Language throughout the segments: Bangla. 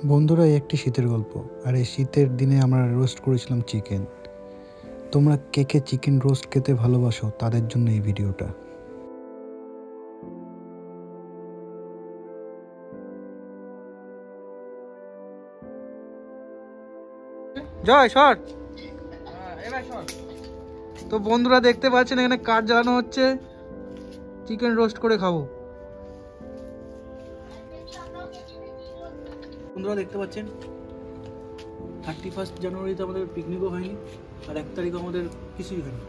বন্ধুরা, একটি শীতের গল্প। আর এই শীতের দিনে আমরা রোস্ট করেছিলাম চিকেন। তোমরা কে কে চিকেন রোস্ট খেতে ভালোবাসো তাদের জন্য এই ভিডিওটা। জয় শর্ট। তো বন্ধুরা দেখতে পাচ্ছেন এখানে কাঠ জ্বালানো হচ্ছে, চিকেন রোস্ট করে খাবো। বন্ধুরা দেখতে পাচ্ছেন 31 জানুয়ারিতে আমাদের পিকনিকও হয়নি, আর 1 তারিখ আমাদের কিছুই হয়নি।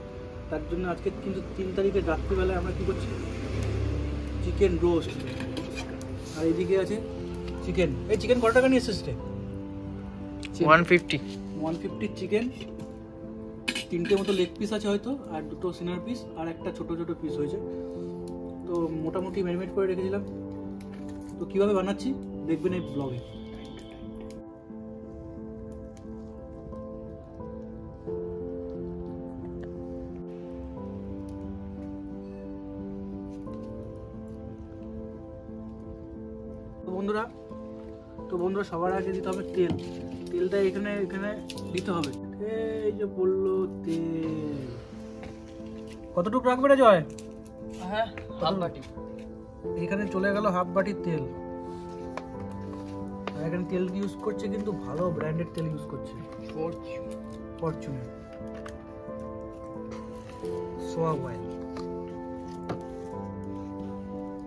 তার জন্য আজকে কিন্তু 3 তারিখের রাত্রিবেলায় আমরা কি করছি, চিকেন রোস্ট। আর এদিকে আছে চিকেন। এই চিকেন কত টাকা নিয়ে এসেছিস রে? 150 চিকেন। 3টে মতো লেগ পিস আছে হয়তো, আর 2টো সিনার পিস, আর একটা ছোট ছোট পিস হয়েছে। তো মোটামুটি ম্যারিনেট করে রেখেছিলাম। তো কিভাবে বানাচ্ছি দেখবেন এই ব্লগে। তো বন্ধুরা সবার আগে দিতে হবে তেল। তেলটা এখানে দিতে হবে। এই যে বললো তেল, কতটুকু রাখবে রে জয়? হ্যাঁ, হাফ বাটি। এখানে চলে গেল হাফ বাটির তেল। এখানে তেল ইউজ করছে কিন্তু ভালো ব্র্যান্ডেড তেল ইউজ করছে, ফরচুন সোয়া অয়েল।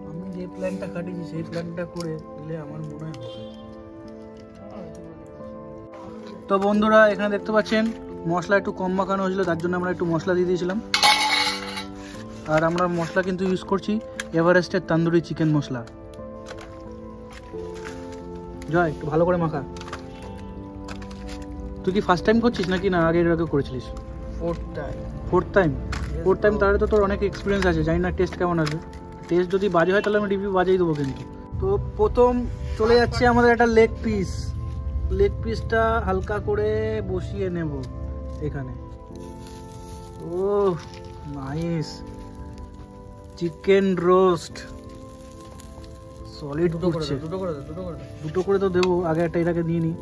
আমি যে প্ল্যানটা কাটিয়েছি সেই প্ল্যানটা করে দিলে আমার মনে হয় হবে। তো বন্ধুরা এখানে দেখতে পাচ্ছেন মশলা একটু কম মাখানো হয়েছিল, তার জন্য আমরা একটু মশলা দিয়ে দিয়েছিলাম। আর আমরা মশলা কিন্তু ইউজ করছি এভারেস্টের তন্দুরি চিকেন মশলা। জয় একটু ভালো করে মাখা। তুই কি ফার্স্ট টাইম করছিস নাকি না আগের করেছিলিস? Fourth time. তাহলে তো তোর অনেক এক্সপিরিয়েন্স আছে, জানি না টেস্ট কেমন আছে। টেস্ট যদি বাজে হয় তাহলে আমি রিভিউ বাজেই দেবো কিন্তু। তো প্রথম চলে যাচ্ছে আমাদের একটা লেগ পিসটা হালকা করে বসিয়ে নেব এখানে। ও নাইস চিকেন রোস্ট, সলিড করছে। দুটো করে তো দেবো, আগে একটা এটাকে নিয়ে নিই।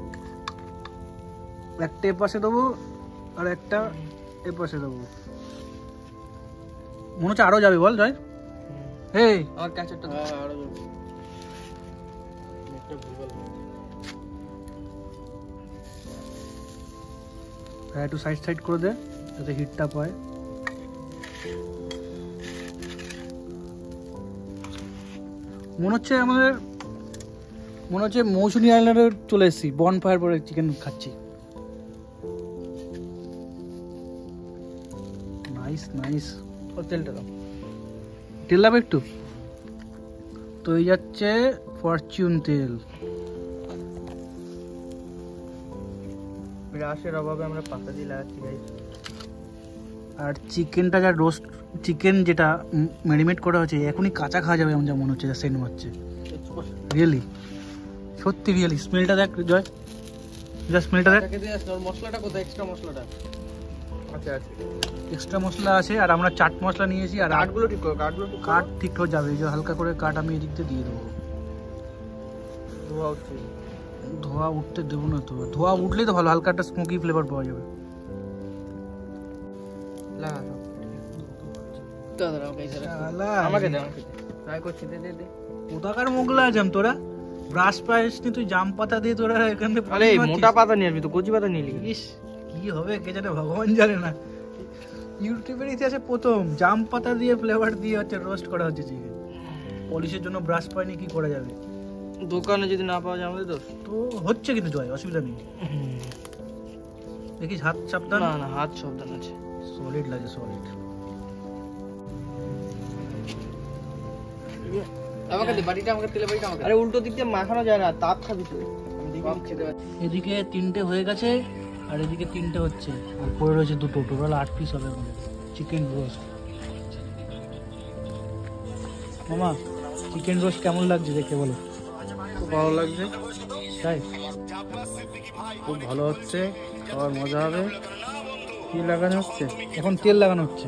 একটা এপাশে দেবো আর একটা এপাশে দেবো। মনে হচ্ছে আরো যাবে, বল জয়। এই আমার কাছেরটা আরো যাবে। হ্যাঁ, একটু সাইড করে দে যাতে হিটটা পায়। মনে হচ্ছে মৌসুমী আইল্যান্ডে চলে এসেছি, বন ফায়ার পরে চিকেন খাচ্ছি। নাইস। তেলটা দাও, তেল লাগবে একটু। তো এই যাচ্ছে ফরচুন তেল। ব্রাশের অভাবে আমরা পাতা দিয়ে লাগাচ্ছি গাইস। আর চিকেনটা চিকেন যেটা ম্যারিনেট করা হচ্ছে এখনই কাঁচা খাওয়া যাবে এমন যা মনে হচ্ছে, যা সেন্ট মারছে। রিয়েলি স্মেলটা দেখ জয়, স্মেলটা দেখ। মশলাটা কোথায়? এক্সট্রা মশলা আছে। আর আমরা চাট মশলা নিয়েছি। আর কাঠ ঠিক হয়ে যাবে। যে হালকা করে কাঠ আমি এদিক দিয়ে দেবো। ধোয়া উঠতে দেবো না তো, ধোয়া উঠলেই তো ভালো, হালকা একটা স্মোকি ফ্লেভার পাওয়া যাবে। কোথাকার মোগলা আজম তোরা, ব্রাশ পাইস নি তুই, জাম পাতা দিয়ে তোরা এখানে। আরে মোটা পাতা নিয়ে আসবি তো, কচি পাতা নিয়ে নিবি। ইস কি হবে কে জানে, ভগবান জানে না। ইউটিউবের ইতিহাসে প্রথম জাম পাতা দিয়ে ফ্লেভার দিয়ে হচ্ছে রোস্ট করা হচ্ছে চিকেন। পলিশের জন্য ব্রাশ পাইনি, কি করা যাবে? দোকানে যদি না পাওয়া যায় আমাদের তো হচ্ছে কিন্তু জয়, অসুবিধা নেই। দেখিস হাত সাবধান। না হাত সাবধান আছে, সলিড লাগে সলিড। আরে উল্টো দিক দিয়ে মাখানো যায় না, তাপ খাবি তুই। এদিকে 3টে হয়ে গেছে আর এদিকে 3টে হচ্ছে, আর পড়ে রয়েছে 2টো। টোটাল 8 পিস হবে আমাদের চিকেন রোস্ট। মামা চিকেন রোস্ট কেমন লাগছে দেখে বলো? খুব ভালো লাগছে, তাই খুব ভালো হচ্ছে, খাওয়ার মজা হবে। কি লাগানো হচ্ছে এখন? তেল লাগানো হচ্ছে।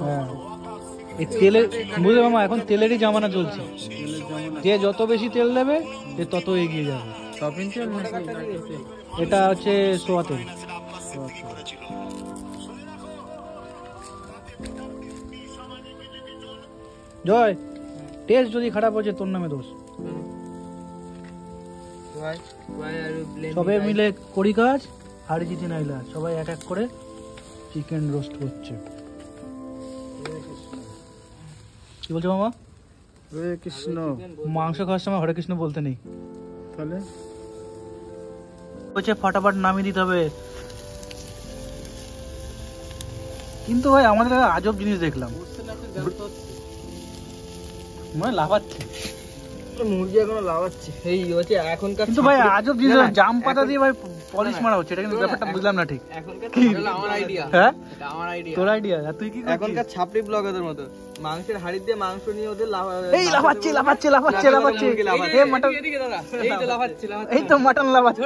হ্যাঁ, এই তেলের বুঝলে মামা, এখন তেলেরই জামানা চলছে। যে যত বেশি তেল দেবে সে তত এগিয়ে যাবে। শপিং তেল এটা হচ্ছে সোয়া তেল। জয়, টেস্ট যদি খারাপ হচ্ছে তোর নামে দোষ। সবাই মিলে করি কাজ, হাড়ি জিতে নাইলা সবাই এক এক করে চিকেন রোস্ট করছে। কি বলছো মামা? হরে কৃষ্ণ। মাংস খাওয়ার সময় হরে কৃষ্ণ বলতে নেই, তাহলে বলছে ফটাফট নামিয়ে দিতে হবে। কিন্তু ভাই আমাদের আজব জিনিস দেখলাম, মানে লাফাচ্ছে মুরগি এখনো লাগাচ্ছে। এই হচ্ছে এখনকার, কিন্তু ভাই আজব জিনিস, জাম পাতা দিয়ে ভাই পলিশ মারা হচ্ছে, এটা কিন্তু ব্যাপারটা বুঝলাম না ঠিক। এখনকার আমার আইডিয়া, হ্যাঁ এটা আমার আইডিয়া, তোর আইডিয়া। আর তুই কি এখনকার ছাপড়ি ব্লগারদের মতো মাংসের হাড়ি দিয়ে মাংস নিয়ে ওদের এই লাফাচ্ছে লাফাচ্ছে লাফাচ্ছে লাফাচ্ছে, এই মাটন, এই তো লাফাচ্ছে এই তো মাটন লাফাচ্ছে,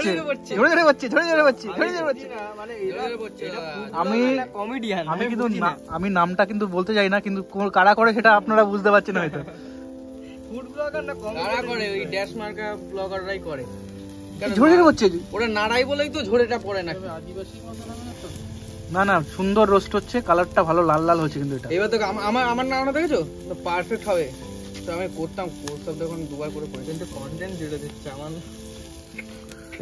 ঝরে ঝরে বাচ্চে, ঝরে ঝরে বাচ্চে, ঝরে ঝরে বাচ্চে। মানে আমি কমেডিয়ান, আমি কিন্তু আমি নামটা কিন্তু বলতে চাই না, কিন্তু কারা করে সেটা আপনারা বুঝতে পারছেন হয়তো। ফুড ব্লগার না কারা করে? ওই ড্যাশ মার্কা ব্লগাররাই করে। ঝরে ঝরে বাচ্চে, ওরা নাড়াই বলেই তো ঝরেটা পড়ে না। না না সুন্দর রোস্ট হচ্ছে, কালারটা ভালো লাল লাল হচ্ছে। কিন্তু এটা এবার তো আমার নাড়ানো দেখেছো পারফেক্ট হবে। তো আমি করতাম যখন দুবার করে করি, কিন্তু কন্টেন্ট যেটা দিচ্ছে আমার,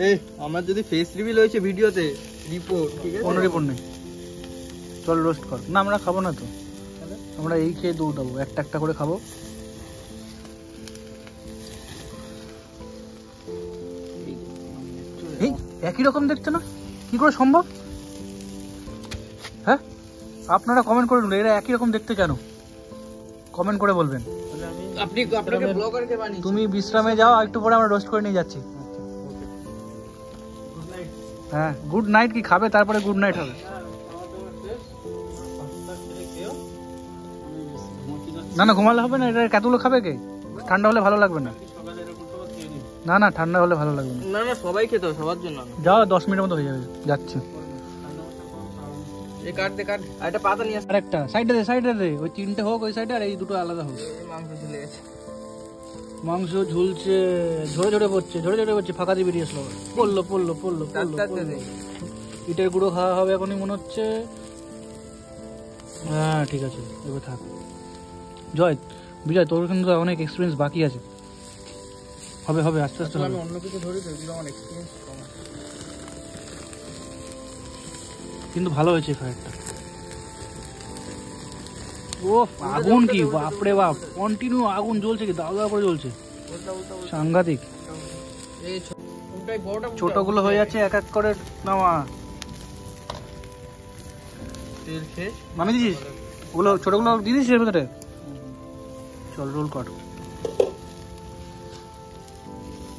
এই আমার যদি ফেস রিভিল হয়েছে ভিডিওতে রিপোর্ট, ঠিক আছে? কোনো রিপোর্ট নেই, চল রোস্ট কর। না আমরা খাবো না তো, আমরা এই খেয়ে দৌড়াবো, একটা একটা করে খাবো। এই একই রকম দেখছে না, কি করে সম্ভব? হ্যাঁ আপনারা কমেন্ট করে এরা একই রকম দেখতে কেন? কমেন্ট করে বলবেন। আপনি আপনাকে ব্লগারকে বানিয়েছেন। তুমি বিশ্রামে যাও, একটু পরে আমরা রোস্ট করে নিয়ে যাচ্ছি। হ্যাঁ গুড নাইট। কি খাবে তারপরে গুড নাইট হবে? না না ঘুমালে হবে না, এটা কতগুলো খাবে কে? ঠান্ডা হলে ভালো লাগবে না। না না ঠান্ডা হলে ভালো লাগবে না। না না সবাই খেতে হবে, সবার জন্য। যাও 10 মিনিটের মতো হয়ে যাবে, যাচ্ছি। এই কাট দে কাট, আর একটা পাতা নিয়ে আসতে। আরেকটা সাইডে দে, ওই তিনটে হোক ওই সাইডে, আর এই দুটো আলাদা হোক। মাংস ঝুলে গেছে, মাংস ঝুলছে, ঝরে ঝরে পড়ছে, ফাঁকা দিয়ে বেরিয়ে আসলো। পড়লো। ইটের গুঁড়ো খাওয়া হবে এখনই মনে হচ্ছে। হ্যাঁ ঠিক আছে, এবার থাক। জয়, বিজয় তোর কিন্তু অনেক এক্সপিরিয়েন্স বাকি আছে। হবে আস্তে আস্তে হবে। আমি অন্য কিছু ধরি তো, এগুলো আমার এক্সপিরিয়েন্স কম আছে। কিন্তু ভালো হয়েছে ফ্রাইডটা। ও আগুন কি বাপরে বাপ, কন্টিনিউ আগুন জ্বলছে, কি দাও করে জ্বলছে, সাংঘাতিক। এই বড়টা ছোটগুলো হয়ে যাচ্ছে এক এক করে নামা। তেল শেষ, নামি দিছিস ওগুলো, ছোটগুলো দিয়ে দিছিস এর ভেতরে। চল রোল কর।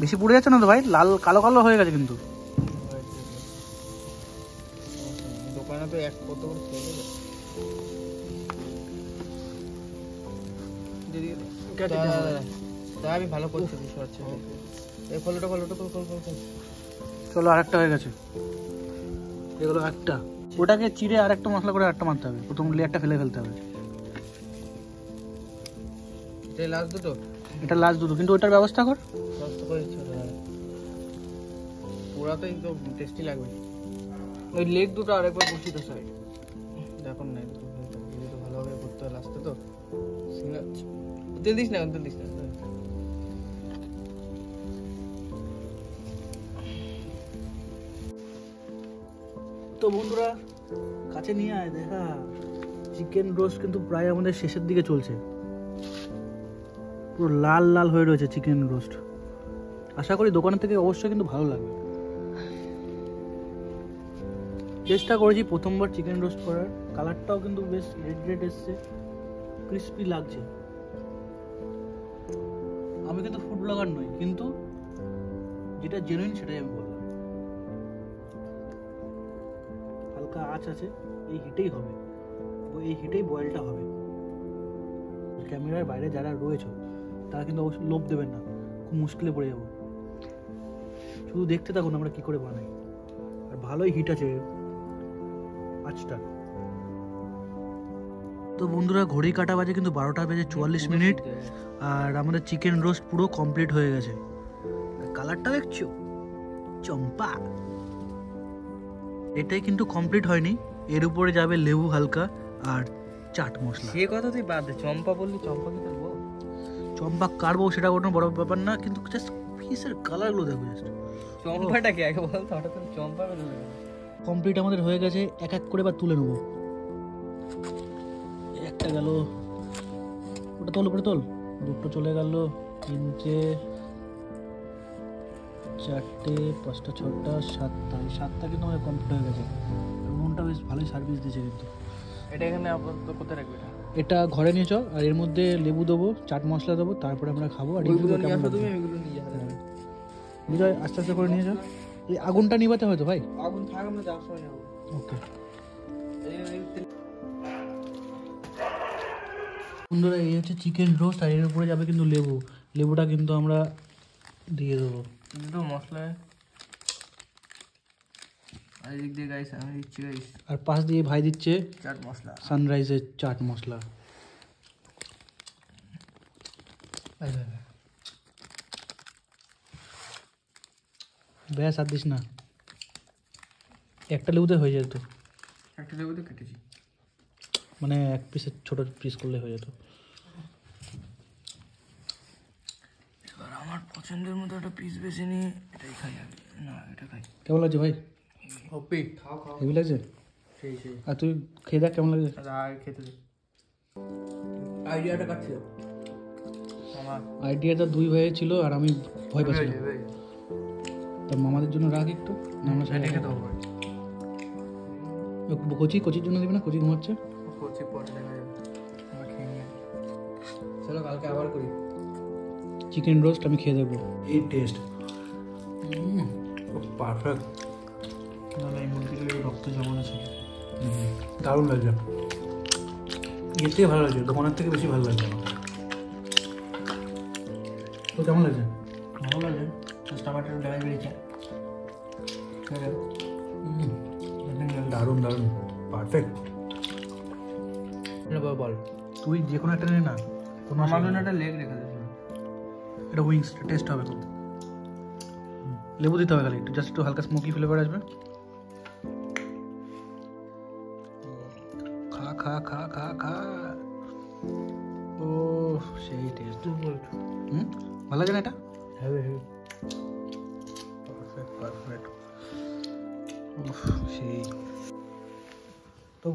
বেশি পুড়ে যাচ্ছে না তো ভাই? লাল কালো কালো হয়ে গেছে কিন্তু। দোকানে তো এক কত করে খেয়ে তা আমি ভালো করছি, বুঝতে পারছি। এই ফলটা কল। চলো আরেকটা হয়ে গেছে, এগুলো একটা। ওটাকে চিড়ে আর একটা মশলা করে একটা মারতে হবে, প্রথম লেয়ারটা ফেলতে হবে। এই লাস্ট দুটো, এটা লাস্ট দুটো, কিন্তু ওটার ব্যবস্থা কর। কষ্ট করে পুরা তো একদম টেস্টি লাগবে। ওই লেগ দুটো আরেকবার বসি তো সাইড, দেখুন না তো ভালোভাবে করতে হয় লাস্টে তো। তেল দিস না। তো বন্ধুরা কাছে নিয়ে আয়, দেখা চিকেন রোস্ট কিন্তু প্রায় আমাদের শেষের দিকে চলছে। পুরো লাল লাল হয়ে রয়েছে চিকেন রোস্ট। আশা করি দোকানের থেকে অবশ্যই কিন্তু ভালো লাগবে। চেষ্টা করেছি প্রথমবার চিকেন রোস্ট করার, কালারটাও কিন্তু বেশ রেড এসছে, ক্রিস্পি লাগছে। আমি কিন্তু ফুড ব্লগার নই, কিন্তু যেটা জেনুইন সেটাই আমি বললাম। হালকা আঁচ আছে, এই হিটেই হবে, এই হিটেই বয়েলটা হবে। ক্যামেরার বাইরে যারা রয়েছে তারা কিন্তু অবশ্যই লোভ দেবেন না, খুব মুশকিলে পড়ে যাবো। শুধু দেখতে থাকুন আমরা কি করে বানাই। আর ভালোই হিট আছে আঁচটা। তো বন্ধুরা ঘড়ি কাটা বাজে কিন্তু 12টা বেজে 44 মিনিট, আর আমাদের চিকেন রোস্ট পুরো কমপ্লিট হয়ে গেছে। কালারটা দেখছো, চম্পা। এটাই কিন্তু কমপ্লিট হয়নি, এর উপরে যাবে লেবু হালকা আর চাট মশলা। সে কথা তুই বাদ দে, চম্পা বললি, চম্পা কি করবো? চম্পা কাটবো সেটা কোনো বড় ব্যাপার না, কিন্তু জাস্ট পিসের কালারগুলো দেখো জাস্ট। চম্পাটা কি আগে বলতো, হঠাৎ করে চম্পা বের হয়ে গেল। কমপ্লিট আমাদের হয়ে গেছে, এক এক করে এবার তুলে নেবো। একটা গেল, ওটা তোল, উপরে তোল। দুটো চলে গেল, তিনটে, চারটে, পাঁচটা, ছটা, সাতটা। এই সাতটা কিন্তু আমাদের কমপ্লিট হয়ে গেছে। মনটা বেশ ভালোই সার্ভিস দিয়েছে কিন্তু। এটা এখানে আপাতত কোথায় রাখবে? এটা ঘরে নিয়ে চল, আর এর মধ্যে লেবু দেবো, চাট মশলা দেবো, তারপরে আমরা খাবো। আর ওইগুলো নিয়ে আসো তুমি, ওইগুলো নিয়ে যাবে। বিজয় আস্তে আস্তে করে নিয়ে যাও। এই আগুনটা নিভাতে হয়তো ভাই। আগুন থাক, আমরা যাওয়ার সময় নেবো। ওকে বন্ধুরা, এই হচ্ছে চিকেন রোস্ট, আর এর উপরে যাবে কিন্তু লেবু। লেবুটা কিন্তু আমরা দিয়ে দেবো। দুটো মশলা আর এদিক দিয়ে গাইস আমি দিচ্ছি গাইস, আর পাশ দিয়ে ভাই দিচ্ছে চাট মশলা। সানরাইজের চাট মশলা। ব্যাস আর দিস না, একটা লেবুতে হয়ে যেত, একটা লেবু তো কেটেছি। মানে এক পিসের ছোট পিস করলে হয়ে যেত। এবার আমার পছন্দের মতো একটা পিস বেছে নিয়ে এটাই খাই আগে। না এটা খাই। কেমন লাগছে ভাই? ওপি খাও খাও। হেভি লাগছে। সেই সেই। আর তুই খেয়ে দেখ কেমন লাগছে। আগে খেতে দে। আইডিয়াটা কাটছিল আমার। আইডিয়াটা দুই ভাইয়ের ছিল, আর আমি ভয় পাচ্ছিলাম। তা মামাদের জন্য রাখ একটু, না আমরা সেটা খেতে হবে। কচির জন্য দিবি না? কচি ঘুমাচ্ছে। কচি পরে দেখা যাবে, আমরা খেয়ে নিয়ে চলো কালকে আবার করি। চিকেন রোস্ট আমি খেয়ে দেখবো। এই টেস্ট পারফেক্ট। তাহলে এই মুরগির রক্ত যেমন আছে, দারুণ লাগছে। এর থেকে ভালো লাগছে, দোকানের থেকে বেশি ভালো লাগছে আমার। তো কেমন লাগছে? ভালো লাগে, টমাটোর ড্যামেজ বেরিয়েছে। দারুণ দারুণ পারফেক্ট। বল, তুই যে কোনো একটা নে না, কোনো আমার জন্য একটা লেগ রেখে দিয়েছিল। এটা উইংস টেস্ট হবে খুব। লেবু দিতে হবে খালি একটু, জাস্ট একটু হালকা স্মোকি ফ্লেভার আসবে। খা খা খা খা খা। ও সেই টেস্ট। ভালো লাগে না এটা? হ্যাঁ হ্যাঁ পারফেক্ট পারফেক্ট। সেই তো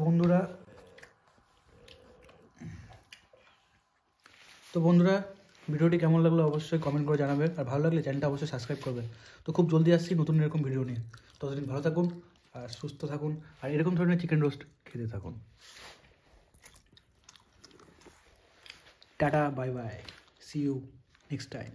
বন্ধুরা, ভিডিওটি কেমন লাগলো অবশ্যই কমেন্ট করে জানাবেন, আর ভালো লাগলে চ্যানেলটা অবশ্যই সাবস্ক্রাইব করবেন। তো খুব জলদি আসছি নতুন এরকম ভিডিও নিয়ে। ততদিন ভালো থাকুন আর সুস্থ থাকুন, আর এরকম ধরনের চিকেন রোস্ট খেতে থাকুন। Tata, bye bye, see you next time.